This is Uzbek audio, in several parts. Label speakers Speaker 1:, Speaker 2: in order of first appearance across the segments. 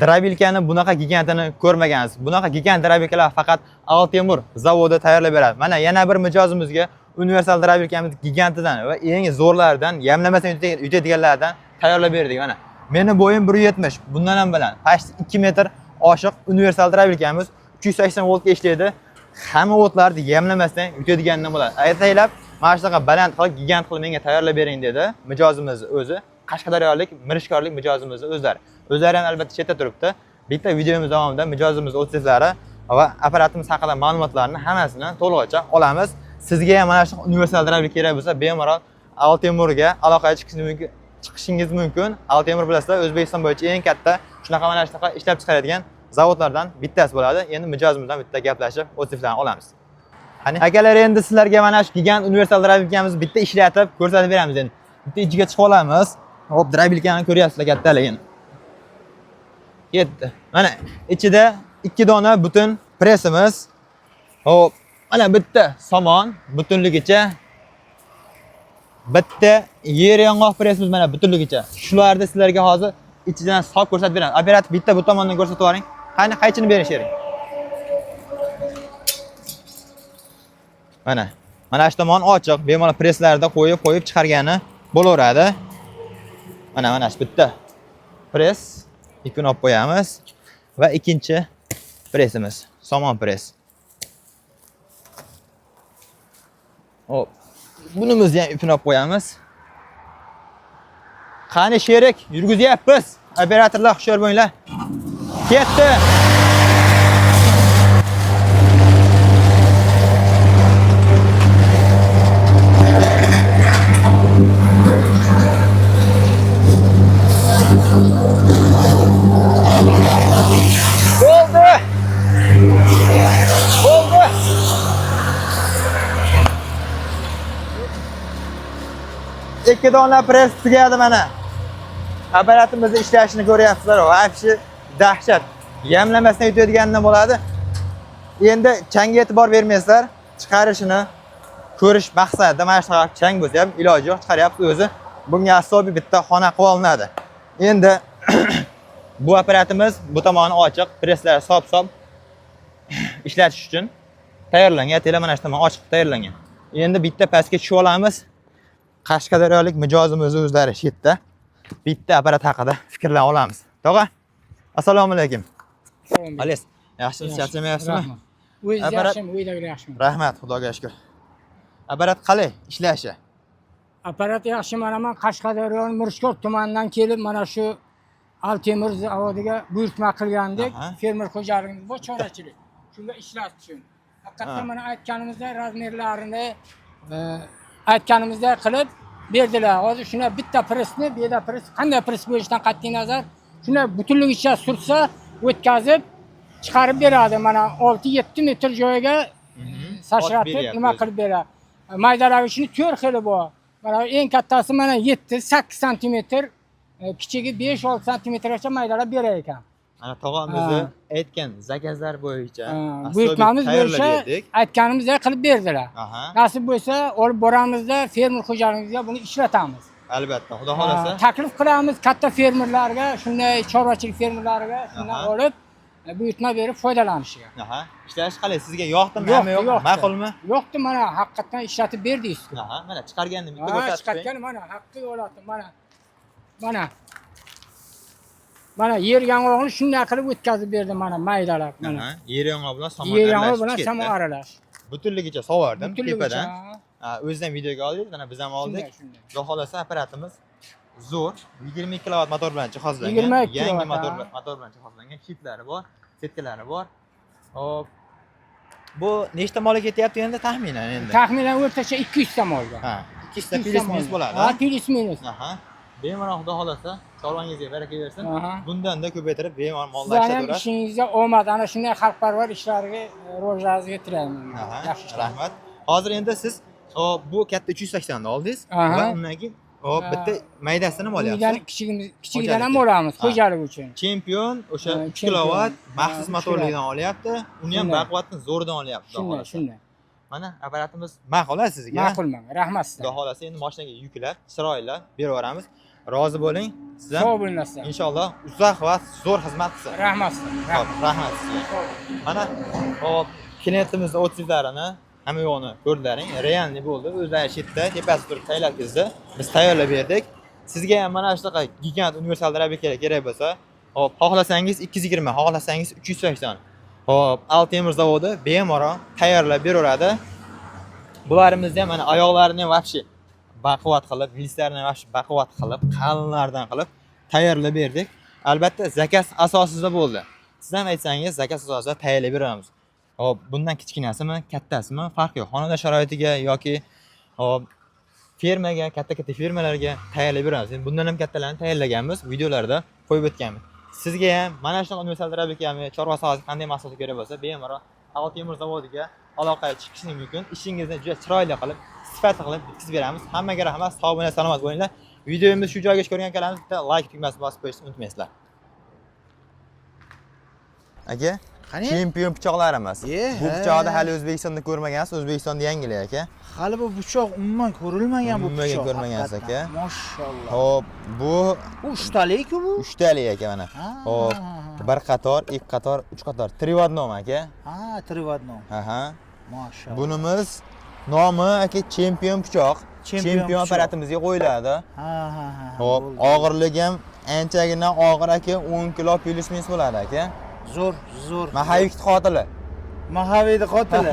Speaker 1: Drabilkani bunaqa gigantini ko'rmagansiz. Bunaqa gigant drabilkalar faqat Altemur zavodi tayyorlab beradi. Mana yana bir mijozimizga universal drabilkamiz gigantidan va eng zo'rlaridan, yamlamasdan yutadiganlardan tayyorlab berdik mana. Meni bo'yim 170, bundan ham baland. Past 2 metr oshiq universal drabilkamiz 380 voltga ishlaydi. Hamma o'tlarni yamlamasdan yutadiganidan bo'ladi. Aytaylab, mana shunaqa baland qilib, gigant qilib menga tayyorlab bering dedi mijozimiz o'zi. Qashqadaryolik, Mirishkorlik mijozimizni o'zlari. O'zlari ham albatta chetda turibdi. Bitta videomiz davomida mijozimiz o'tizlari va apparatimiz haqida ma'lumotlarni hammasini to'lig'icha olamiz. Sizga ham mana shu universal drabilka kerak bo'lsa, bemalol Altemurga aloqaga chiqishingiz mumkin. Altemur bilasizlar, O'zbekiston bo'yicha eng katta shunaqa mana shunaqa ishlab chiqaradigan zavodlardan bittasi bo'ladi. Endi mijozimizdan bitta gaplashib, o'tizlarni olamiz. Qani akalar, endi sizlarga mana shu gigant universal drabilkamizni bitta ishlatib ko'rsatib beramiz endi. Bitta ichiga chiqib olamiz. Hop, drabilkani ko'ryapsizlar kattaligini. Yetdi. Mana ichida 2 dona butun presimiz. Hop, mana bitta somon butunligicha. Bitta yer yong'oq presimiz mana butunligicha. Shularni sizlarga hozir ichidan hisob ko'rsatib beraman. Operator bitta bu tomondan ko'rsatib yuboring. Qani qaychini berishing. Mana shu tomon ochiq, bemalol preslarda qo'yib chiqargani bo'laveradi. Mana shu bitta pres ipini olib qo'yamiz va ikkinchi presimiz, somon pres. Hop. Bunimizni ham ipini olib qo'yamiz. Qani sherik, yurgizyapmiz. Operatorlar hushyor bo'linglar. Ketdi. İki dona pres tugadi mana. Apparatimizni ishlashini ko'ryapsizlar. Vobshe dahshat. Yamlamasdan yutadiganidan bo'ladi. Endi changga e'tibor bermaysizlar. Chiqarishini ko'rish maqsadida mana shu chang bo'lsa ham iloji yo'q, chiqaryapsiz o'zi. Bunga asobiy bitta xona qilib olinadi. Endi bu apparatimiz bu tomoni ochiq, preslar sob-sob ishlatish uchun tayyorlangan. Tele mana shu tomon ochiq tayyorlangan. Endi bitta pastga tushib olamiz. Qashqadaryolik mijozimiz o'zlari shetda bitta apparat haqida fikrlan olamiz. Tog'a, assalomu alaykum. Ales, yaxshimisiz, charchamayapsizmi?
Speaker 2: O'zingiz yaxshimi, uydagilar yaxshimi?
Speaker 1: Rahmat, Xudoga shukr. Apparat qalay ishlashi?
Speaker 2: Apparat yaxshi, mana men Qashqadaryo Mirishkor tumanidan kelib, mana shu Altemur zavodiga buyurtma qilgandik. Fermer xo'jaligimiz bu chorachilik. Shunga ishlatish uchun. Haqiqatan mana aytganimizda razmerlarini aytganimizda qilib berdilar. Hozir shuna bitta presni, bu yerda pres qanday pres bo'lishidan qat'iy nazar, shuna butunligicha sursa, o'tkazib chiqarib beradi. Mana 6-7 metr joyiga sashratib nima qilib beradi. Maydalag'ichini 4 xili bor. Mana eng kattasi mana 7-8 sm, kichigi 5-6 sm-gacha maydalab berar ekan.
Speaker 1: Ana tog'amizni aytgan zakazlar bo'yicha
Speaker 2: buyurtmamiz bo'yicha aytganimizdek qilib berdilar. Nasib bo'lsa, olib boramizda fermer xo'jaligimizga buni ishlatamiz.
Speaker 1: Albatta, xudo xolasa.
Speaker 2: Taklif qilamiz katta fermerlarga, shunday chorvachilik fermerlariga shundan olib buyurtma berib foydalanishiga.
Speaker 1: Ishlash qalay, sizga yoqdimi, yo'qmi? Ma'qulmi?
Speaker 2: Yo'qdi, mana haqiqatan ishlatib berdingiz.
Speaker 1: Mana chiqarganni bitta ko'rsatib.
Speaker 2: Chiqargan mana haqiqiy holatda mana yer yong'oqni shunday qilib o'tkazib berdim mana maydalab mana.
Speaker 1: Yer yong'oq bilan somon
Speaker 2: aralash. Yer yong'oq bilan somon aralash.
Speaker 1: Butunligicha sovardim tepadan. O'zidan videoga oldik, mana biz ham oldik. Xudo xolasa apparatimiz zo'r, 22 kW motor bilan jihozlangan. Yangi motor bilan jihozlangan, shitlari bor, setkalari bor. Hop. Bu nechta molga ketyapti endi taxminan endi?
Speaker 2: Taxminan o'rtacha 200 ta molga.
Speaker 1: 200 ta plus minus bo'ladi.
Speaker 2: Plus minus.
Speaker 1: Bemalol xudo xolasa chorvangizga baraka bersin. Bundan-da ko'paytirib bemalol mollashaverasiz.
Speaker 2: Sizlarning ishingizga omad, ana shunday xalqparvar ishlariga rivojlanishiga tilayman.
Speaker 1: Yaxshi, rahmat. Hozir endi siz bu katta 380 ni oldingiz va undan keyin bitta maydasini ham olyapsiz.
Speaker 2: Kichigidan ham olamiz xo'jalik uchun.
Speaker 1: Chempion o'sha 3 kW maxsus motorligidan olyapti. Uni ham baquvvatni zo'ridan olyapti.
Speaker 2: Shunday.
Speaker 1: Mana apparatimiz ma'qul sizga.
Speaker 2: Ma'qulman. Rahmat sizga.
Speaker 1: Xudo xolasa endi mashinaga yuklab, chiroylab berib yuboramiz. Rozi bo'ling. Siz ham
Speaker 2: Sog' bo'linglar.
Speaker 1: inshaalloh uzoq vaqt zo'r xizmat qilsin.
Speaker 2: Rahmat.
Speaker 1: Xo'p, rahmat sizga. Mana hop, klientimizni o'tizlarini hamma yo'qni ko'rdilaring. Realniy bo'ldi. O'zlari chetda tepasida turib tayyorlab biz tayyorlab berdik. Sizga ham mana shunaqa gigant universal drabelkalar kerak bo'lsa, hop, xohlasangiz 220, xohlasangiz 380. Hop, Altemir zavodi bemalol tayyorlab beraveradi. Bularimizni ham mana oyoqlarini ham vobshe baquvvat qilib, vilslarini ham vobshe baquvvat qilib, qalinlardan qilib tayyorlab berdik. Albatta zakaz asosida bo'ldi. Siz ham aytsangiz zakaz asosida tayyorlab beramiz. Hop, bundan kichkinasimi, kattasimi farqi yo'q. Xonadon sharoitiga yoki hop fermaga, katta-katta fermalarga tayyorlab beramiz. Endi bundan ham kattalarni tayyorlaganmiz, videolarda qo'yib o'tganmiz. Sizga ham mana shunaqa universal drabelkami, chorva sohasiga qanday mahsulot kerak bo'lsa, bemalol Altemir zavodiga aloqaga chiqishingiz mumkin. Ishingizni juda chiroyli qilib, sifatli qilib bitkazib beramiz. Hammaga rahmat, sog' bo'linglar, salomat bo'linglar. Videomizni shu joyga ko'rgan ekansiz, bitta like tugmasini bosib qo'yishni unutmaysizlar. Aka,
Speaker 3: qani?
Speaker 1: chempion pichoqlarimiz. Bu pichoqni hali O'zbekistonda ko'rmagansiz, O'zbekistonda yangilik aka.
Speaker 3: Hali bu pichoq umuman ko'rilmagan bu
Speaker 1: Umuman
Speaker 3: pichoq.
Speaker 1: ko'rmagansiz aka.
Speaker 3: Mashalloh.
Speaker 1: Hop, bu
Speaker 3: Bu uchtalik-ku bu?
Speaker 1: 3 talik aka mana. Hop, bir qator, ikki qator, 3 qator. Trivodnom aka.
Speaker 3: Ha, trivodnom.
Speaker 1: Aha.
Speaker 3: Mashalloh.
Speaker 1: Bunimiz nomi aka chempion pichoq. Chempion
Speaker 3: pichoq.
Speaker 1: apparatimizga qo'yiladi.
Speaker 3: Ha.
Speaker 1: Hop,
Speaker 3: bo'ldi.
Speaker 1: og'irligi ham anchagina og'ir aka, 10 kilo plus minus bo'ladi aka.
Speaker 3: Zo'r.
Speaker 1: Mahavik qotili.
Speaker 3: Mahaviyni qotili.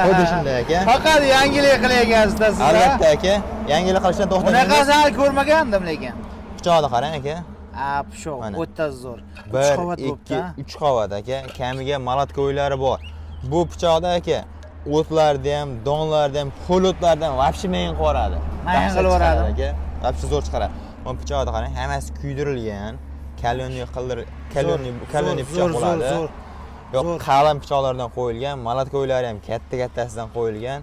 Speaker 1: Xuddi shunday aka.
Speaker 3: Faqat yangilik qilyapsizda siz.
Speaker 1: Albatta aka, yangilik qilishdan to'xtamaymiz.
Speaker 3: Bunaqasini hali ko'rmagandim lekin.
Speaker 1: Pichoqni qarang aka.
Speaker 3: Ha, pichoq
Speaker 1: Mana.
Speaker 3: o'ta zo'r.
Speaker 1: 1,
Speaker 3: 3 qavat
Speaker 1: 2,
Speaker 3: bo'pti.
Speaker 1: 3 qavat aka. Kamiga malatka o'ylari bor. Bu pichoqda aka o'tlarni ham, donlarni ham, xolotlarni ham vobshe mayin qilib
Speaker 3: Mayin qilib yuboradi.
Speaker 1: aka. Vobshe zo'r chiqaradi. Bu pichoqni qarang, hammasi kuydirilgan. Kalonli pichoq bo'ladi.
Speaker 3: Zo'r.
Speaker 1: Yo'q, qalin pichoqlardan qo'yilgan, malatka o'ylari ham katta-kattasidan qo'yilgan.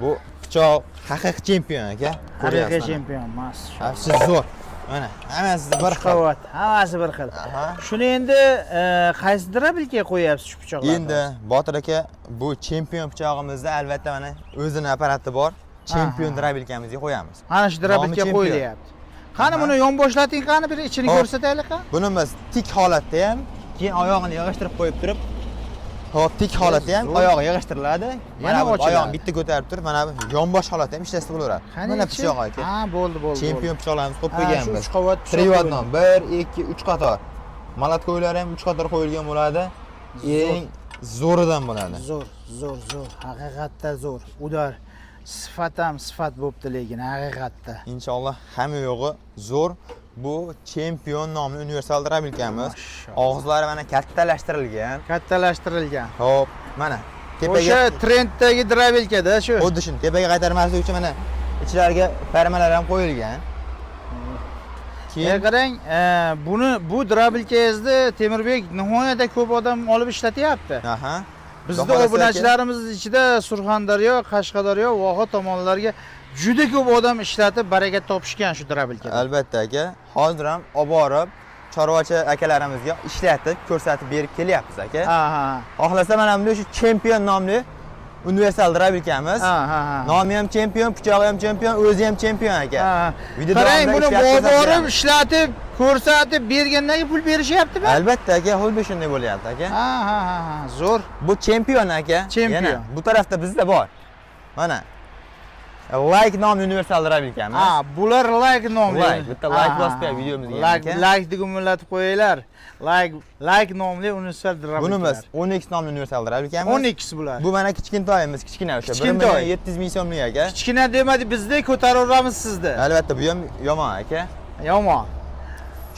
Speaker 1: Bu pichoq haqiqiy chempion aka.
Speaker 3: Haqiqiy chempion, mashalloh.
Speaker 1: Vobshe zo'r. Mana hammasi bir xil.
Speaker 3: Qavat, hammasi bir xil.
Speaker 1: Aha.
Speaker 3: Shuni endi qaysi drabelkaga qo'yapsiz shu pichoqlarni?
Speaker 1: Endi Botir aka, bu chempion pichog'imizda albatta mana o'zini apparati bor. Chempion drabelkamizga qo'yamiz.
Speaker 3: Ana shu drabelka
Speaker 1: Nomi chempion.
Speaker 3: qo'yilyapti. Qani buni yonboshlating, qani bir ichini
Speaker 1: Hop.
Speaker 3: ko'rsataylik ha?
Speaker 1: Bunimiz tik holatda ham, keyin oyog'ini yig'ishtirib qo'yib turib, hop tik holatda ham
Speaker 3: Zo'r.
Speaker 1: oyog'i yig'ishtiriladi. Mana bu
Speaker 3: ochiladi.
Speaker 1: oyog'ini bitta ko'tarib turib, mana bu yonbosh holatda ham ishlashda bo'laveradi. Mana
Speaker 3: ichi?
Speaker 1: pichoq aka.
Speaker 3: Ha, bo'ldi.
Speaker 1: Chempion pichoqlarimiz qo'yib
Speaker 3: Ha, shu
Speaker 1: qo'yganmiz.
Speaker 3: 3 qavat pichoq
Speaker 1: Trivodnom 1, 2, 3 qator. Malatka o'ylari ham 3 qator qo'yilgan bo'ladi. Eng zo'ridan bo'ladi.
Speaker 3: Zo'r. Haqiqatda zo'r. Udar sifat ham sifat bo'pti lekin haqiqatda.
Speaker 1: Inshaalloh hamma yo'g'i zo'r. Bu chempion nomli universal drabelkamiz.
Speaker 3: Mashalloh.
Speaker 1: Og'izlari mana kattalashtirilgan.
Speaker 3: Kattalashtirilgan.
Speaker 1: Hop, mana
Speaker 3: O'sha trenddagi drabelkada shu.
Speaker 1: xuddi shuni tepaga qaytarmaslik uchun mana ichlariga farmalar ham qo'yilgan.
Speaker 3: Qarang, bu drabelkangizni Temirbek nihoyatda ko'p odam olib ishlatyapti.
Speaker 1: Aha.
Speaker 3: Bizda obunachilarimiz ichida Surxondaryo, Qashqadaryo, Voha tomonlarga juda ko'p odam ishlatib barakat topishgan shu drabelkada.
Speaker 1: Albatta aka, hozir ham olib borib chorvachi akalarimizga ishlatib, ko'rsatib berib kelyapmiz aka.
Speaker 3: Ha.
Speaker 1: Xohlasa mana bunday shu chempion nomli universal drabelkamiz.
Speaker 3: Ha.
Speaker 1: Nomi ham chempion, pichog'i ham chempion, o'zi ham chempion aka.
Speaker 3: Qarang, buni borib ishlatib, ko'rsatib bergandan keyin pul berishyaptimi?
Speaker 1: Albatta aka, xuddi shunday bo'lyapti aka.
Speaker 3: Ha. Zo'r.
Speaker 1: Bu chempion aka.
Speaker 3: Chempion.
Speaker 1: Yana bu tarafda bizda bor. Mana like nomli universal drabelkamiz.
Speaker 3: Ha, bular like nomli.
Speaker 1: Like, bitta like bosib qo'ying videomizga.
Speaker 3: Like digumlatib qo'yinglar. Like nomli universal drabelka.
Speaker 1: Bunimiz 10x nomli universal drabelkamiz.
Speaker 3: 12 bular.
Speaker 1: Bu mana kichkintoyimiz, kichkina o'sha.
Speaker 3: Kichkintoy.
Speaker 1: 1.700 ming so'mlik aka.
Speaker 3: Kichkina demadi, bizda ko'taraveramiz sizni.
Speaker 1: Albatta, bu ham yomon aka.
Speaker 3: Yomon.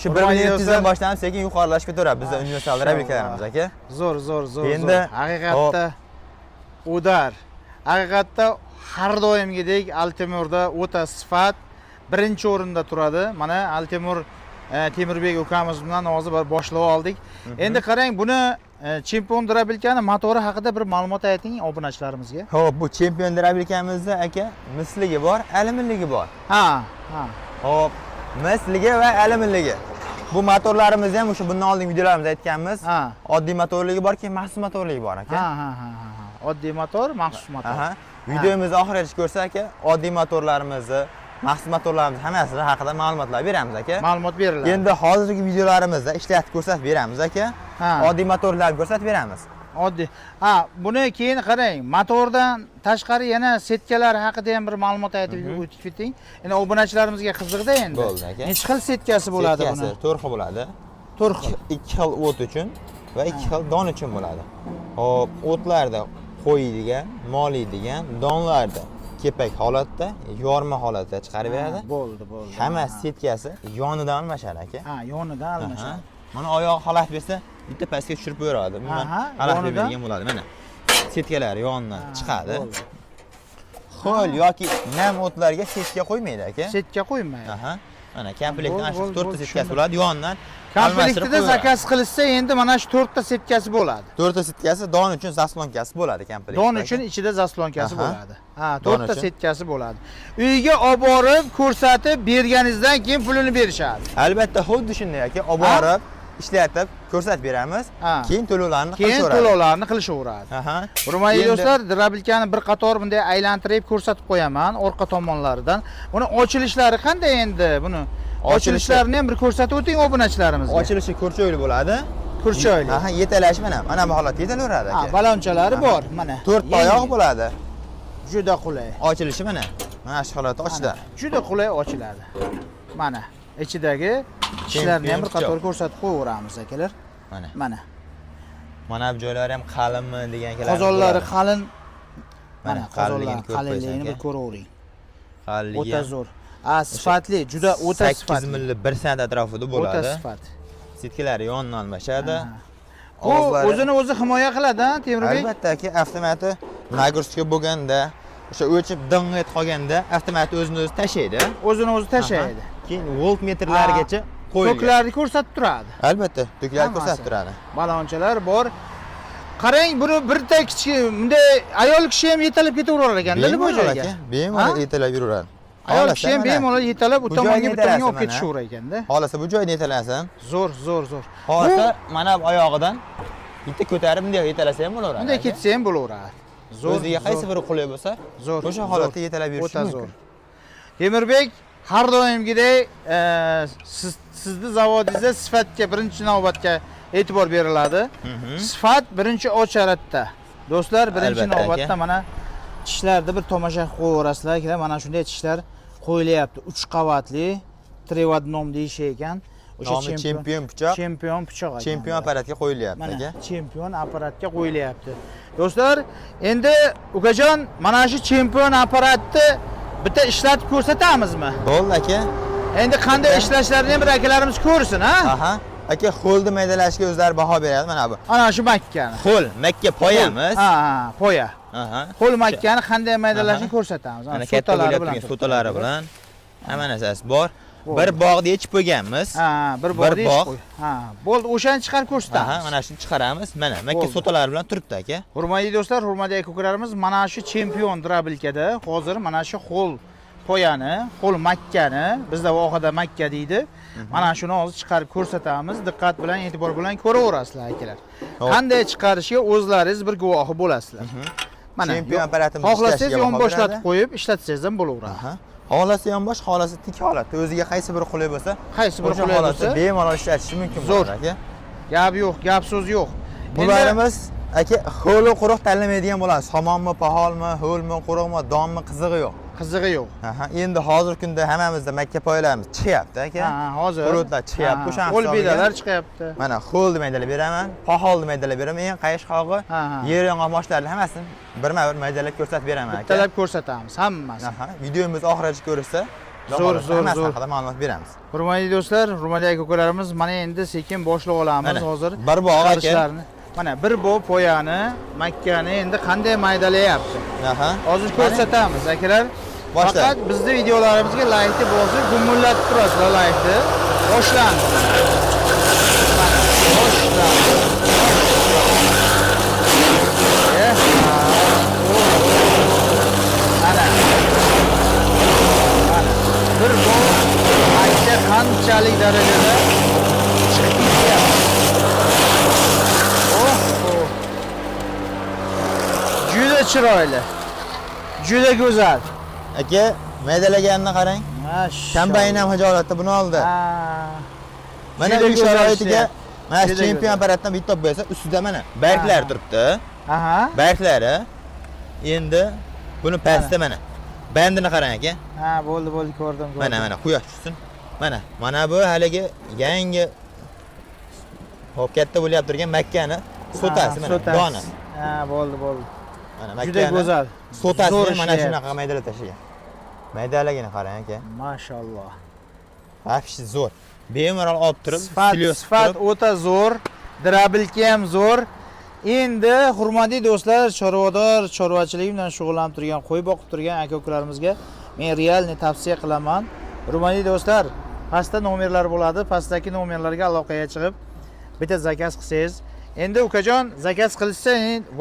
Speaker 1: Shu 1.700 dan boshlanib sekin yuqorilashib ketaveradi bizda universal drabelkalarimiz aka.
Speaker 3: Zo'r.
Speaker 1: Endi
Speaker 3: haqiqatda udar. Haqiqatda har doimgidek Altemirda o'ta sifat birinchi o'rinda turadi. Mana Altemir Temirbek ukamiz bilan hozir boshlab oldik. Endi qarang, buni chempion drabelkani motori haqida bir ma'lumot ayting obunachilarimizga.
Speaker 1: Xo'p, bu chempion drabelkamizda aka misligi bor, alyuminligi bor.
Speaker 3: Ha.
Speaker 1: Xo'p, misligi va alyuminligi. Bu motorlarimiz ham o'sha bundan oldingi videolarimizda aytganmiz. Oddiy motorligi bor, keyin maxsus motorligi bor aka.
Speaker 3: Ha. Oddiy motor, maxsus motor.
Speaker 1: Videomizni oxirigacha ko'rsa aka, oddiy motorlarimizni maxsus motorlarimiz hammasi haqida ma'lumotlar beramiz aka.
Speaker 3: Ma'lumot beriladi.
Speaker 1: Endi hozirgi videolarimizda ishlatib ko'rsatib beramiz aka.
Speaker 3: Ha.
Speaker 1: Oddiy motorlarni ko'rsatib beramiz.
Speaker 3: Oddiy. Ha, buni keyin qarang, motordan tashqari yana setkalar haqida ham bir ma'lumot aytib o'tib keting. Endi obunachilarimizga qiziqda endi.
Speaker 1: Bo'ldi aka.
Speaker 3: Necha xil setkasi bo'ladi buni?
Speaker 1: Setkasi 4 xil bo'ladi.
Speaker 3: 4 xil.
Speaker 1: 2 xil o't uchun va 2 xil don uchun bo'ladi. Hop, o'tlarda qo'yadigan, moliydigan, donlarda kepak holatda, yorma holatda chiqarib beradi.
Speaker 3: Bo'ldi.
Speaker 1: Hamma setkasi yonidan almashadi aka.
Speaker 3: Ha, yonidan almashadi.
Speaker 1: Mana oyoq holat bersa, bitta pastga tushirib qo'yadi. Umuman holat bergan bo'ladi. Mana setkalari yonidan chiqadi. Xo'l yoki nam o'tlarga setka qo'ymaydi aka.
Speaker 3: Setka qo'ymaydi.
Speaker 1: Mana komplektdan shu 4 ta setkasi bo'ladi yonidan.
Speaker 3: Komplektida zakaz qilishsa endi mana shu 4 ta setkasi bo'ladi.
Speaker 1: 4 ta setkasi don uchun zaslonkasi bo'ladi komplektda.
Speaker 3: Don uchun ichida zaslonkasi bo'ladi. Ha,
Speaker 1: Don
Speaker 3: 4 ta
Speaker 1: uchun.
Speaker 3: setkasi bo'ladi. Uyga olib borib ko'rsatib berganingizdan keyin pulini berishadi.
Speaker 1: Albatta xuddi shunday aka, olib borib ishlatib ko'rsatib beramiz.
Speaker 3: Ha.
Speaker 1: Keyin to'lovlarni
Speaker 3: Keyin
Speaker 1: qilaveradi.
Speaker 3: to'lovlarni qilishaveradi. Hurmatli
Speaker 1: Endi-
Speaker 3: do'stlar, drabilkani bir qator bunday aylantirib ko'rsatib qo'yaman orqa tomonlaridan. Buni ochilishlari qanday endi buni? Ochilishlarini ham bir ko'rsatib o'ting obunachilarimizga.
Speaker 1: Ochilishi kurchoyli bo'ladi.
Speaker 3: Kurchoyli.
Speaker 1: Yetalash mana bu holatda yetalaveradi
Speaker 3: Ha,
Speaker 1: aka.
Speaker 3: balonchalari bor, mana.
Speaker 1: 4 oyoq bo'ladi.
Speaker 3: Juda qulay.
Speaker 1: Ochilishi mana. Mana shu holatda ochdi.
Speaker 3: Juda qulay ochiladi. Mana ichidagi ishlarni ham bir qator ko'rsatib qo'yaveramiz akalar. Mana.
Speaker 1: Mana bu joylari ham qalinmi degan kelar.
Speaker 3: Qozonlari qalin.
Speaker 1: Mana
Speaker 3: qozonlar
Speaker 1: qalinligini ko'rib
Speaker 3: qalinligini bir
Speaker 1: qo'ysangiz.
Speaker 3: ko'ravering.
Speaker 1: Qalinligi
Speaker 3: O'ta zo'r. Sifatli, juda o'ta
Speaker 1: 8
Speaker 3: sifatli.
Speaker 1: milli 1 sant atrofida
Speaker 3: O'ta
Speaker 1: bo'ladi.
Speaker 3: sifat.
Speaker 1: Setkalari yonidan almashadi.
Speaker 3: Bu o'zini o'zi himoya qiladi, Temurbek.
Speaker 1: Albatta aka, avtomati nagruska bo'lganda, o'sha o'chib ding'et qolganda avtomati o'zini o'zi tashlaydi.
Speaker 3: O'zini o'zi tashlaydi.
Speaker 1: Keyin voltmetrlargacha qo'yilgan.
Speaker 3: Toklarni ko'rsatib turadi.
Speaker 1: Albatta, toklar ko'rsatib turadi.
Speaker 3: Balonchalar bor. Qarang, buni birta kichik bunday ayol kishi ham yetalab ketaverar ekan-da bu joyga.
Speaker 1: Bemalol yetalab yuraveradi.
Speaker 3: Ayol kishi ham bemalol yetalab
Speaker 1: Bu
Speaker 3: u tomonga
Speaker 1: joyga
Speaker 3: bu tomonga
Speaker 1: yetalasi
Speaker 3: olib ketishaverar ekanda.
Speaker 1: Xohlasa bu joyni yetalansin.
Speaker 3: Zo'r.
Speaker 1: Xohlasa mana bu oyog'idan bitta ko'tarib bunday yetalasa ham bo'laveradi.
Speaker 3: Bunday ketsa ham bo'laveradi.
Speaker 1: O'ziga qaysi biri qulay bo'lsa,
Speaker 3: zo'r.
Speaker 1: o'sha holatda yetalab yurish
Speaker 3: O'ta
Speaker 1: mumkin.
Speaker 3: zo'r. Temurbek, har doimgidek sizni zavodingizda sifatga birinchi navbatga e'tibor beriladi. Sifat birinchi o'charatda. Do'stlar, birinchi
Speaker 1: Albatta,
Speaker 3: navbatda
Speaker 1: aka.
Speaker 3: mana tishlarni bir tomosha qilib qo'yaverasizlar. Mana shunday tishlar qo'yilyapti. 3 qavatli Trevadnom deyishi ekan.
Speaker 1: Nomi chempion pichoq.
Speaker 3: Chempion pichoq ekan.
Speaker 1: Chempion apparatga qo'yilyapti
Speaker 3: Mana
Speaker 1: aka.
Speaker 3: chempion apparatga qo'yilyapti. Do'stlar, endi ukajon, mana shu chempion apparatni bitta ishlatib ko'rsatamizmi?
Speaker 1: Bo'ldi aka.
Speaker 3: Endi qanday ishlashlarini ham bir akalarimiz ko'rsin, ha?
Speaker 1: Aha. Aka, qo'lni maydalashga o'zlari baho beradi mana bu.
Speaker 3: Ana shu makkani.
Speaker 1: Qo'l, makka poyamiz.
Speaker 3: Ha, poya.
Speaker 1: Aha.
Speaker 3: Qo'l makkani qanday maydalashni ko'rsatamiz.
Speaker 1: Mana katta bo'lib turgan so'talari bilan hamma narsasi bor. Bir bog'da yechib qo'yganmiz.
Speaker 3: Ha, bir bog'da yechib qo'y. Ha, bo'ldi, o'shani chiqarib
Speaker 1: Aha,
Speaker 3: ko'rsatamiz.
Speaker 1: mana shuni chiqaramiz. Mana makka so'talari bilan turibdi aka.
Speaker 3: Hurmatli do'stlar, hurmatli aka-ukalarimiz, mana shu chempion drabilkada hozir mana shu qo'l poyani, qo'l makkani, bizda vohada makka deydi. Mana shuni hozir chiqarib ko'rsatamiz. Diqqat bilan, e'tibor bilan ko'raverasizlar akalar. Qanday chiqarishiga o'zlaringiz bir guvohi bo'lasizlar. Mana
Speaker 1: Chempion apparatimiz
Speaker 3: xohlasangiz yonboshlatib qo'yib ishlatsangiz ham bo'laveradi.
Speaker 1: Aha. Xohlasa yonbosh, xohlasa tik holatda o'ziga qaysi biri qulay bo'lsa,
Speaker 3: Qaysi biri
Speaker 1: o'sha
Speaker 3: qulay
Speaker 1: holatda
Speaker 3: bo'lsa,
Speaker 1: bemalol ishlatish mumkin
Speaker 3: Zo'r.
Speaker 1: bo'ladi aka.
Speaker 3: gap yo'q, gap so'z yo'q.
Speaker 1: Bularimiz aka ho'l quruq tanlamaydigan bo'ladi. Somonmi, paholmi, ho'lmi, quruqmi, donmi, qizig'i yo'q.
Speaker 3: Qizig'i yo'q.
Speaker 1: Aha, endi hozirgi kunda hammamizda makka poyalarimiz chiqyapti aka.
Speaker 3: Ha, hozir
Speaker 1: Hududlar chiqyapti, o'sha
Speaker 3: qo'l bedalar chiqyapti.
Speaker 1: Mana ho'lni maydalab beraman, paholni maydalab beraman, eng qayishqog'i, yer yong'oq moshlarni hammasini birma-bir maydalab ko'rsatib beraman aka.
Speaker 3: Bittalab ko'rsatamiz hammasini.
Speaker 1: Aha, videomiz oxirigacha ko'rsa,
Speaker 3: zo'r.
Speaker 1: haqida ma'lumot beramiz.
Speaker 3: Hurmatli do'stlar, hurmatli aka-ukalarimiz, mana endi sekin boshlab olamiz hozir.
Speaker 1: Bir bog' aka.
Speaker 3: Chiqarishlarni. Mana bir bog' poyani, makkani endi qanday maydalayapti.
Speaker 1: Aha.
Speaker 3: Hozir ko'rsatamiz akalar.
Speaker 1: Boshla.
Speaker 3: Faqat bizning videolarimizga laykni bosib, gumullatib turasizlar laykni. Boshlandi. Mana boshlandi. Mana. Bir bog' makka qanchalik darajada chiqib ketyapti. Juda chiroyli. Juda go'zal.
Speaker 1: Aka, maydalaganini qarang. Kombayn ham hijolatda buni oldi. Mana
Speaker 3: Juda
Speaker 1: uy
Speaker 3: go'zal
Speaker 1: sharoitiga
Speaker 3: ishlayapti.
Speaker 1: mana shu
Speaker 3: Juda
Speaker 1: chempion
Speaker 3: go'zal.
Speaker 1: apparatdan bitta olib bersa, ustida mana barglar turibdi.
Speaker 3: Aha.
Speaker 1: Barglari. Endi buni pastda mana bandini qarang aka.
Speaker 3: Ha, bo'ldi, ko'rdim.
Speaker 1: Mana quyosh tushsin. Mana bu haligi yangi hop katta bo'lyapti turgan Makkani sotasi mana dona.
Speaker 3: Ha, bo'ldi.
Speaker 1: Mana
Speaker 3: Juda
Speaker 1: Makkani
Speaker 3: go'zal.
Speaker 1: sotasi
Speaker 3: Zo'r
Speaker 1: mana
Speaker 3: ishlayapti.
Speaker 1: shunaqa maydalab tashlagan. Maydalagini qarang aka.
Speaker 3: Mashalloh.
Speaker 1: Вообще zo'r. Bemalol olib turib,
Speaker 3: Sifat o'ta zo'r, dirabilki ham zo'r. Endi hurmatli do'stlar, chorvador, chorvachilik bilan shug'ullanib turgan, qo'y boqib turgan aka-ukalarimizga men realni tavsiya qilaman. Hurmatli do'stlar, pastda nomerlar bo'ladi. Pastdagi nomerlarga aloqaga chiqib bitta zakaz qilsangiz, endi ukajon zakaz qilsa,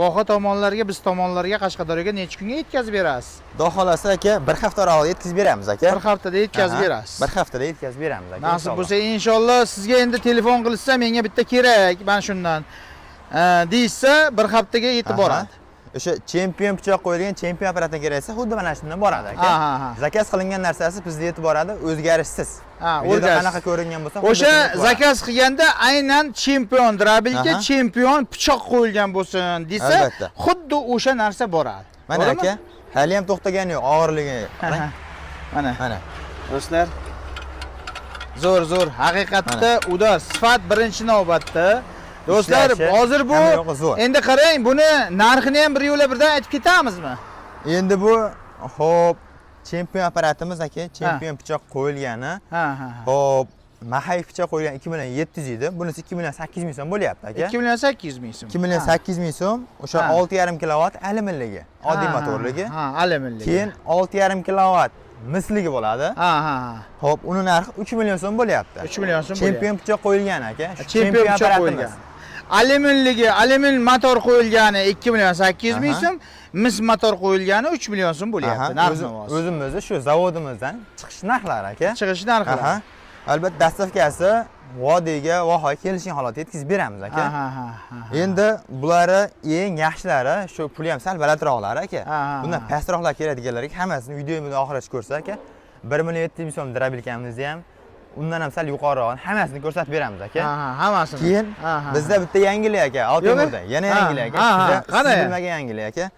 Speaker 3: voha tomonlarga, biz tomonlarga Qashqadaryoga necha kunga yetkazib berasiz?
Speaker 1: Xudo xolasa aka, bir hafta oraliq yetkazib beramiz aka.
Speaker 3: Bir haftada yetkazib berasiz.
Speaker 1: Bir haftada yetkazib beramiz aka.
Speaker 3: Nasib bo'lsa inshaalloh sizga endi telefon qilsa, menga bitta kerak, mana shundan deysa, bir haftaga yetib boradi.
Speaker 1: O'sha chempion pichoq qo'yilgan chempion apparatdan kerak esa, xuddi mana shundan boradi aka. Zakaz qilingan narsasi bizda yetib boradi, o'zgarishsiz. O'rgasiz. Qanaqa ko'ringan bo'lsa,
Speaker 3: o'sha zakaz qilganda aynan chempion drabilga chempion pichoq qo'yilgan bo'lsin desa, xuddi o'sha narsa boradi.
Speaker 1: Mana aka, hali ham to'xtagani yo'q, og'irligi. Mana.
Speaker 3: Do'stlar, zo'r, haqiqatda udar sifat birinchi navbatda. Do'stlar, hozir bu endi qarang, buni narxini ham bir yo'la birdan aytib ketamizmi?
Speaker 1: Endi bu xo'p, chempion apparatimiz aka, chempion pichoq qo'yilgani. Xo'p, mahay pichoq qo'yilgan 2700 edi. Bunisi 2800 so'm bo'lyapti aka.
Speaker 3: 2800 so'm.
Speaker 1: 2800 so'm. O'sha 6,5 kilovat alyuminligi, oddiy motorligi.
Speaker 3: Alyuminligi.
Speaker 1: Keyin 6,5 kilovat misligi bo'ladi. Xo'p, uni narxi 3 million so'm bo'lyapti.
Speaker 3: 3 million so'm bo'lyapti.
Speaker 1: Chempion pichoq qo'yilgan aka.
Speaker 3: Chempion pichoq qo'yilgan. Alyuminligi, alyumin motor qo'yilgani 2,800,000 so'm, mis motor qo'yilgani 3 million so'm bo'lyapti. Narx-navosi.
Speaker 1: O'zimizni shu zavodimizdan chiqish narxlari aka.
Speaker 3: Chiqish narxlari.
Speaker 1: Albatta dastavkasi vodiyga, vohaga kelishgan holatda yetkazib beramiz aka. Endi bulari eng yaxshilari, shu puli ham sal balandroqlari aka. Bundan pastroqlar keladiganlarga hammasini videomizni oxirigacha ko'rsa aka, 1,700,000 so'm drabilkamizni ham undan ham sal yuqoriroq hammasini ko'rsatib beramiz aka.
Speaker 3: Hammasini.
Speaker 1: Keyin bizda bitta yangilik aka, Altemurda. Yana yangilik aka. Siz bilmagan yangilik aka.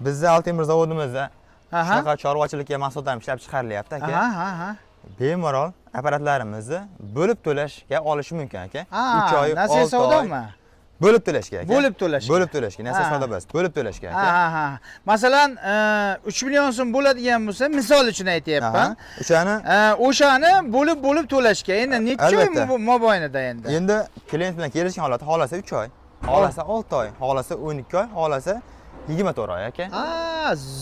Speaker 1: Bizda Altemur zavodimizda shunaqa chorvachilikka mahsulotlar ishlab chiqarilyapti aka. Bemalol apparatlarimizni bo'lib to'lashga olish mumkin aka. 3 oy, 6 oy. Savdomi? Bo'lib to'lashga aka.
Speaker 3: Bo'lib to'lashga.
Speaker 1: Bo'lib to'lashga. Nasiya savdo emas, bo'lib to'lashga aka.
Speaker 3: Masalan, 3 million so'm bo'ladigan bo'lsa, misol uchun aytayapman. O'shani bo'lib to'lashga. Endi necha oy mobaynida endi?
Speaker 1: Endi klient bilan kelishgan holatda xolasa 3 oy, xolasa 6 oy, xolasa 12 oy, xolasa 24 oy aka.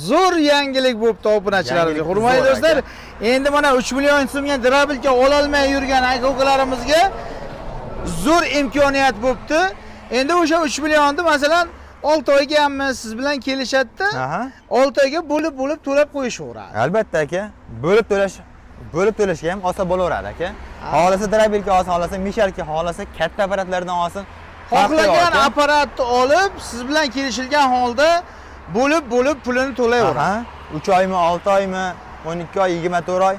Speaker 3: Zo'r yangilik bo'pti obunachilarimizga. Hurmatli do'stlar, endi mana 3 million so'mga drabilka ola olmay yurgan aka-ukalarimizga zo'r imkoniyat bo'pti. Endi o'sha 3 millionni masalan 6 oyga hamma siz bilan kelishadi-da. 6 oyga bo'lib to'lab qo'yishaveradi.
Speaker 1: Albatta aka, bo'lib to'lashga ham oson bo'laveradi aka. Xolasa drabilka olsin, xolasa misharka, xolasa katta apparatlardan olsin.
Speaker 3: Xohlagan apparatni olib, siz bilan kelishilgan holda bo'lib pulini to'layveradi.
Speaker 1: 3 oymi, 6 oymi, 12 oy, 24 oy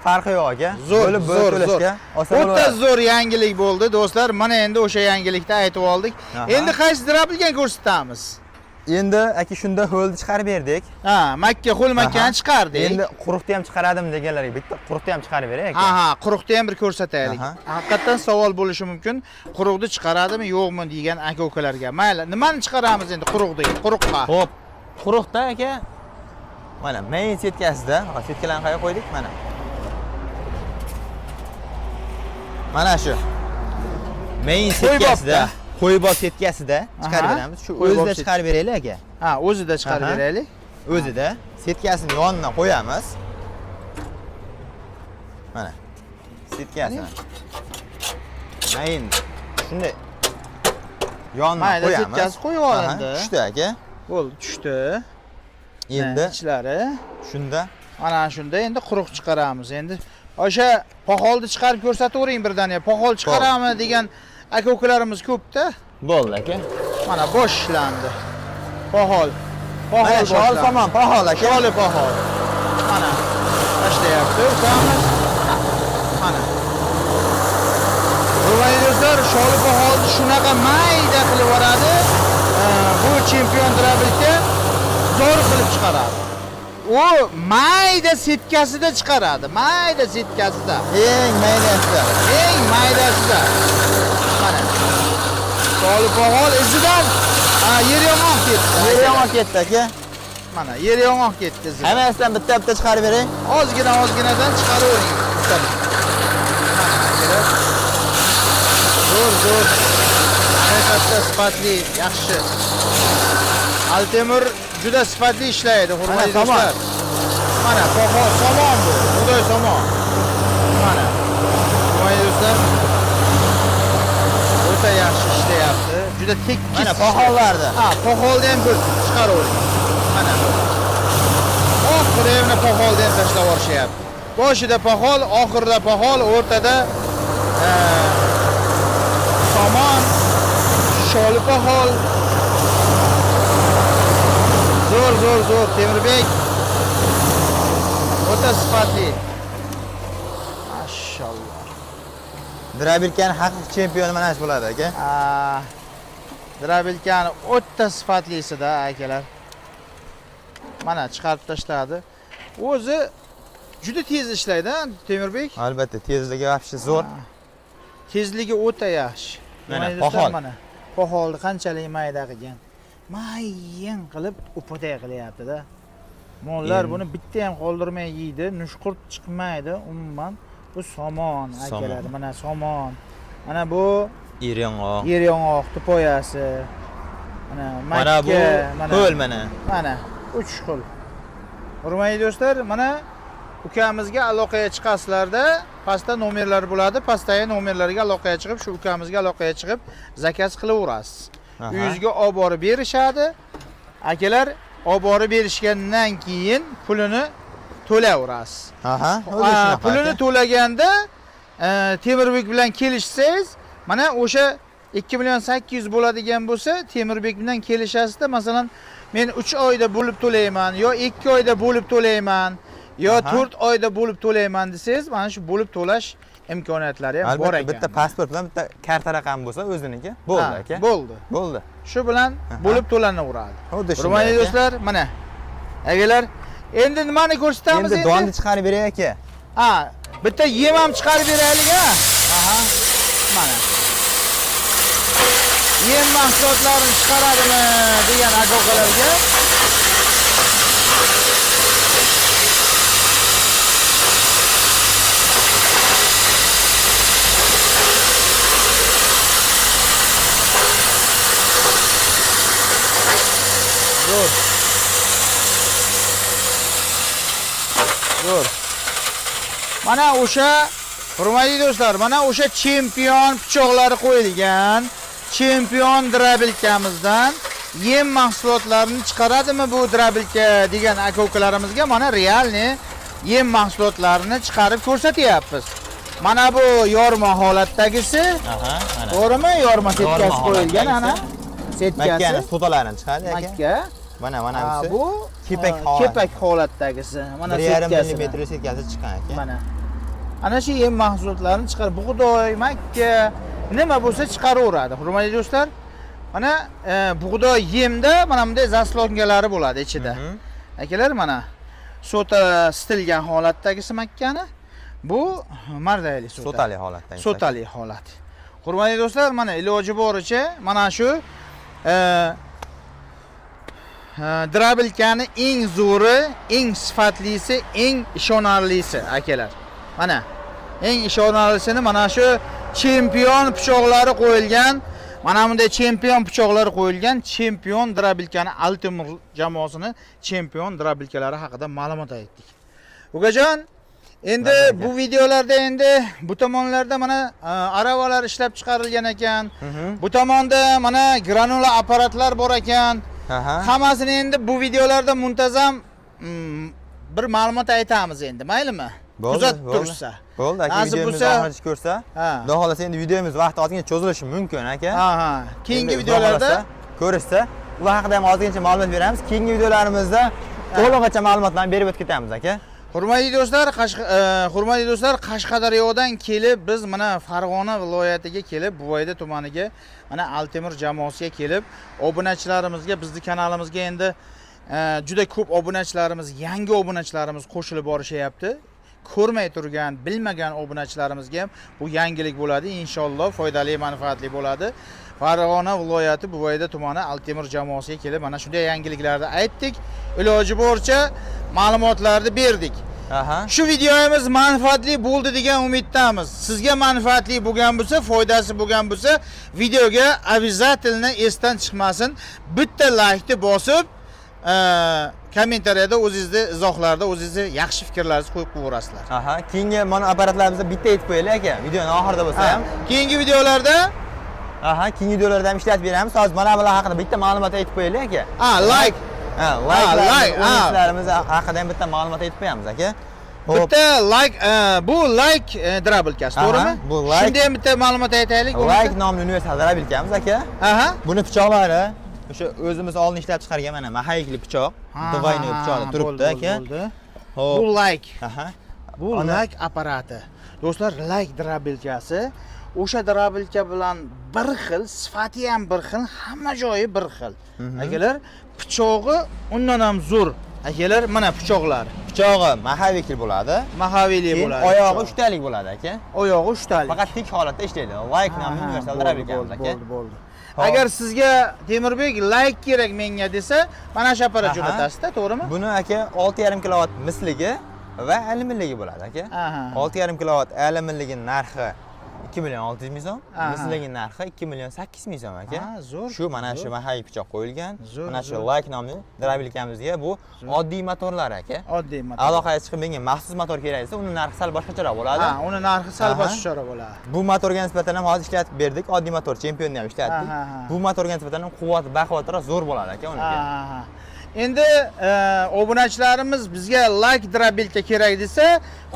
Speaker 1: farqi yo'q aka. Bo'lib to'lashga oson bo'ladi.
Speaker 3: O'ta zo'r yangilik bo'ldi do'stlar. Mana endi o'sha yangilikni aytib oldik. Endi qaysi drabilkani ko'rsatamiz?
Speaker 1: Endi aka shunda ho'lni chiqarib berdik.
Speaker 3: Makka ho'l makkani chiqardik.
Speaker 1: Endi quruqni ham chiqaradim deganlarga bitta quruqni ham chiqarib beray aka.
Speaker 3: Quruqni ham bir ko'rsataylik. Haqiqatan savol bo'lishi mumkin. Quruqni chiqaradimi, yo'qmi degan aka-ukalarga. Mayli, nimani chiqaramiz endi quruqqa?
Speaker 1: Xo'p, quruqda aka mana main setkasida, setkalarni qayerga qo'ydik? Mana shu. Main setkasida, qo'ybob setkasida chiqarib beramiz. Shu o'zida chiqarib beraylik aka.
Speaker 3: O'zida chiqarib beraylik.
Speaker 1: O'zida setkasini yonidan qo'yamiz. Mana setkasini. Main shunday yonidan qo'yamiz.
Speaker 3: Setkasi qo'yib olindi.
Speaker 1: Tushdi aka.
Speaker 3: Bo'ldi, tushdi.
Speaker 1: Endi
Speaker 3: ichlari
Speaker 1: shunda
Speaker 3: mana shunda endi quruq chiqaramiz. Endi o'sha poxolni chiqarib ko'rsatavering birdan. Poxol chiqaramiz degan aka-ukalarimiz ko'p-da.
Speaker 1: Bo'ldi aka.
Speaker 3: Mana boshlandi. Poxol
Speaker 1: Mana shol tomon poxol aka.
Speaker 3: Sholi poxol. Mana tashlayapti ukamiz. Mana. Hurmatli do'stlar, Sholipaxolni shunaqa mayda qilib yuboradi. Bu chempion drabilka zo'r qilib chiqaradi. U mayda setkasida chiqaradi. Mayda setkasida.
Speaker 1: Eng maydasida.
Speaker 3: Eng maydasida. Mana. Sholipaxol izidan yer yong'oq ketdi.
Speaker 1: Yer yong'oq ketdi aka.
Speaker 3: Mana yer yong'oq ketdi izidan.
Speaker 1: Hammasidan bitta chiqarib bering.
Speaker 3: Ozginadan chiqaravering. Zo'r. Haqiqatda sifatli, yaxshi. Altemur juda sifatli ishlaydi, hurmatli do'stlar. Mana poxol somon bu. Xudoy somon. Mana. Hurmatli do'stlar. O'ta yaxshi ishlayapti. Juda tekis.
Speaker 1: Mana poxollardi.
Speaker 3: Poxolni ham ko'rib chiqaravering. Mana. Oxirida poxolni ham tashlab yuborishyapti. Boshida poxol, oxirida poxol, o'rtada somon, Sholipaxol. Zo'r Temirbek. O'ta sifatli. Mashalloh.
Speaker 1: Drabilkani haqiqiy chempioni mana shu bo'ladi aka.
Speaker 3: Drabilkani o'ta sifatlisida akalar. Mana chiqarib tashladi. O'zi juda tez ishlaydi, Temirbek.
Speaker 1: Albatta, tezligi вообще zo'r.
Speaker 3: Tezligi o'ta yaxshi.
Speaker 1: Mana poxol.
Speaker 3: Mana poxolni qanchalik mayda qilgan. Mayin qilib upoday qilyapti-da. Mollar buni bitta ham qoldirmay yeydi, nushqurt chiqmaydi umuman. Bu somon akalar, mana somon. Mana bu
Speaker 1: Yer yong'oq.
Speaker 3: yer yong'oqni poyasi. Mana
Speaker 1: bu qo'l mana.
Speaker 3: Mana 3 xil. Hurmatli do'stlar, mana ukamizga aloqaga chiqasizlarda, pastda nomerlar bo'ladi. Pastdagi nomerlarga aloqaga chiqib, shu ukamizga aloqaga chiqib, zakaz qilaverasiz. Uyingizga olib borib berishadi. Akalar, olib borib berishgandan keyin pulini to'layverasiz. Pulini to'laganda Temirbek bilan kelishsangiz, mana o'sha 2.800.000 bo'ladigan bo'lsa, Temirbek bilan kelishasizda, masalan, men 3 oyda bo'lib to'layman, yo 2 oyda bo'lib to'layman, yo 4 oyda bo'lib to'layman desangiz, mana shu bo'lib to'lash imkoniyatlari ham bor ekan.
Speaker 1: Bitta pasport bilan bitta karta raqami bo'lsa o'ziniki, bo'ldi aka.
Speaker 3: Bo'ldi. Shu bilan bo'lib to'lanaveradi.
Speaker 1: Xuddi shunday.
Speaker 3: Hurmatli do'stlar, mana. Akalar, endi nimani ko'rsatamiz
Speaker 1: endi? Donni chiqarib beray aka.
Speaker 3: Bitta yem ham chiqarib beraylik, Mana. Yem mahsulotlarini chiqaradimi degan aka-ukalarga Zo'r. Mana o'sha, hurmatli do'stlar, mana o'sha chempion pichoqlari qo'yilgan, chempion drabilkamizdan yem mahsulotlarini chiqaradimi bu drabilka degan aka-ukalarimizga mana realni yem mahsulotlarini chiqarib ko'rsatyapmiz. Mana bu yorma holatdagisi. To'g'rimi? Yorma setkasi qo'yilgan ana. Setkasi.
Speaker 1: Makkani sotalarini chiqadi aka.
Speaker 3: Makka.
Speaker 1: Mana
Speaker 3: bu kepak holatdagisi. Mana setkasi.
Speaker 1: 1,5 mm setkasi chiqqan aka.
Speaker 3: Mana. Ana shu yem mahsulotlarini chiqarib, bug'doy, makka nima bo'lsa chiqaraveradi. Hurmatli do'stlar, mana bug'doy yemda mana bunday zaslonkalari bo'ladi ichida. Akalar, mana sota sitilgan holatdagisi makkani. Bu mardayli
Speaker 1: sotali holatdagi.
Speaker 3: Sotali holat. Hurmatli do'stlar, mana iloji boricha mana shu drabilkani eng zo'ri, eng sifatlisi, eng ishonarlisi akalar. Mana eng ishonarlisini mana shu chempion pichoqlari qo'yilgan, mana bunday chempion pichoqlari qo'yilgan chempion drabilkani Altemur jamoasini chempion drabilkalari haqida ma'lumot aytdik. Ukajon, endi bu videolarda endi bu tomonlarda mana aravalar ishlab chiqarilgan ekan. Bu tomonda mana granula apparatlar bor ekan. Hammasini endi bu videolarda muntazam bir ma'lumot aytamiz endi, maylimi? Kuzatib tursa.
Speaker 1: Bo'ldi aka, videomizni oxirigacha ko'rsa. Xudo xolasa endi videomiz vaqti ozgina cho'zilishi mumkin aka.
Speaker 3: Keyingi videolarda
Speaker 1: ko'rishsa, ular haqida ham ozgincha ma'lumot beramiz. Keyingi videolarimizda to'lig'icha ma'lumotlarni berib o'tib ketamiz aka.
Speaker 3: Hurmatli do'stlar, Qashqadaryodan kelib biz mana Farg'ona viloyatiga kelib, Buvayda tumaniga mana Altemir jamoasiga kelib, obunachilarimizga, bizning kanalimizga endi juda ko'p obunachilarimiz, yangi obunachilarimiz qo'shilib borishyapti. Ko'rmay turgan, bilmagan obunachilarimizga ham bu yangilik bo'ladi. Inshaalloh foydali, manfaatli bo'ladi. Farg'ona viloyati Buvayda tumani Altemir jamoasiga kelib mana shunday yangiliklarni aytdik. Iloji boricha ma'lumotlarni berdik. Shu videomiz manfaatli bo'ldi degan umiddamiz. Sizga manfaatli bo'lgan bo'lsa, foydasi bo'lgan bo'lsa, videoga обязательно esdan chiqmasin. Bitta laykni bosib, kommentariyada o'zingizning izohlarda o'zingizning yaxshi fikrlaringizni qo'yib qo'yasizlar.
Speaker 1: Keyingi mana apparatlarimizda bitta aytib qo'yaylik aka, videoning oxirida bo'lsa ham.
Speaker 3: Keyingi videolarda
Speaker 1: keyingi videolarda ham ishlatib beramiz. Hozir mana bular haqida bitta ma'lumot aytib qo'yaylik aka.
Speaker 3: like
Speaker 1: o'yinchilarimiz haqida ham bitta ma'lumot aytib qo'yamiz aka.
Speaker 3: Bitta bu like drabilkasi, to'g'rimi? Shunday ham bitta ma'lumot aytaylik.
Speaker 1: Like nomli universal drabilkamiz aka. Buni pichoqlari o'sha o'zimiz oldin ishlab chiqargan mana mahayikli pichoq, двойной pichoqda turibdi aka.
Speaker 3: Bu like. Bu like apparati. Do'stlar, like drabilkasi o'sha drabilka bilan bir xil, sifati ham bir xil, hamma joyi bir xil. Akalar, pichog'i undan ham zo'r. Akalar, mana pichoqlar.
Speaker 1: Pichog'i mahaviyli bo'ladi.
Speaker 3: Mahaviyli bo'ladi.
Speaker 1: Oyog'i 3 talik bo'ladi aka.
Speaker 3: Oyog'i 3 talik.
Speaker 1: Faqat tik holatda ishlaydi. Like nomli universal drabilkamiz aka.
Speaker 3: Bo'ldi. Agar sizga Temirbek like kerak menga desa, mana shu apparat jo'natasiz-da, to'g'rimi?
Speaker 1: Buni aka 6,5 kW misligi va alyuminligi bo'ladi aka. 6,5 kW alyuminligi narxi 2,6 million so'm, misligi narxi 2,8 million so'm aka.
Speaker 3: Zo'r.
Speaker 1: Shu mana shu mahayiy pichoq qo'yilgan. Mana shu like nomli drabilkamizga bu oddiy motorlar aka.
Speaker 3: Oddiy motor.
Speaker 1: Aloqaga chiqib menga maxsus motor kerak desa, uni narxi sal boshqacharoq bo'ladi.
Speaker 3: Uni narxi sal boshqacharoq bo'ladi.
Speaker 1: Bu motorga nisbatan ham hozir ishlatib berdik. Oddiy motor, chempionni ham ishlatdik. Bu motorga nisbatan ham quvvati, baquvvatroq zo'r bo'ladi aka uniki.
Speaker 3: Endi obunachilarimiz bizga like drabilka kerak desa,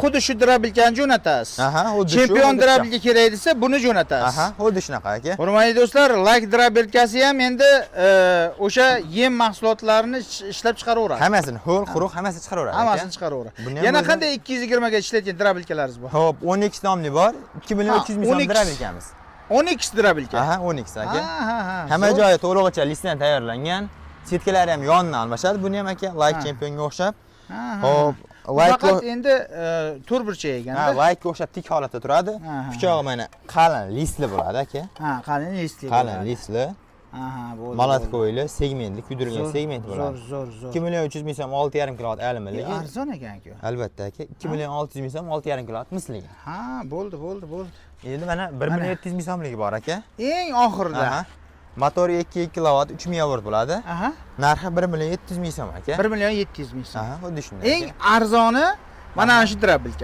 Speaker 3: xuddi shu drabilkani jo'natasiz. Chempion drabilka kerak desa, buni jo'natasiz.
Speaker 1: Xuddi shunaqa aka.
Speaker 3: Hurmatli do'stlar, like drabilkasi ham endi o'sha yem mahsulotlarini ishlab chiqaraveradi.
Speaker 1: Hammasini, ho'l, quruq hammasini chiqaraveradi.
Speaker 3: Hammasini chiqaraveradi. Yana qanday 220 ga ishlatgan drabilkalaringiz bor?
Speaker 1: Xo'p, 10x nomli bor. 2,3 million so'm drabilkamiz.
Speaker 3: 10x drabilka.
Speaker 1: 10x aka. Hamma joyi to'lig'icha listdan tayyorlangan. Setkalari ham yonidan almashadi. Buni ham aka like championga o'xshab. Xo'p, like
Speaker 3: faqat endi to'rtburchak ekanda.
Speaker 1: Like o'xshab tik holatda turadi. Pichog'i mana qalin listli bo'ladi aka.
Speaker 3: Qalin listli.
Speaker 1: Qalin listli.
Speaker 3: Bo'ldi.
Speaker 1: Malatko'yli segmentli, kuydirilgan segment bo'ladi.
Speaker 3: Zo'r.
Speaker 1: 2,3 million so'm 6,5 kW alyuminligi.
Speaker 3: Arzon ekan-ku.
Speaker 1: Albatta aka. 2,6 million so'm 6,5 kW misligi.
Speaker 3: Bo'ldi.
Speaker 1: Endi mana 1,7 million so'mligi bor aka.
Speaker 3: Eng oxirida.
Speaker 1: Motori 2 kW 3000 volt bo'ladi. Narxi 1,7 million so'm aka.
Speaker 3: 1,7 million so'm.
Speaker 1: Xuddi shunday.
Speaker 3: Eng arzoni mana shu drabilka.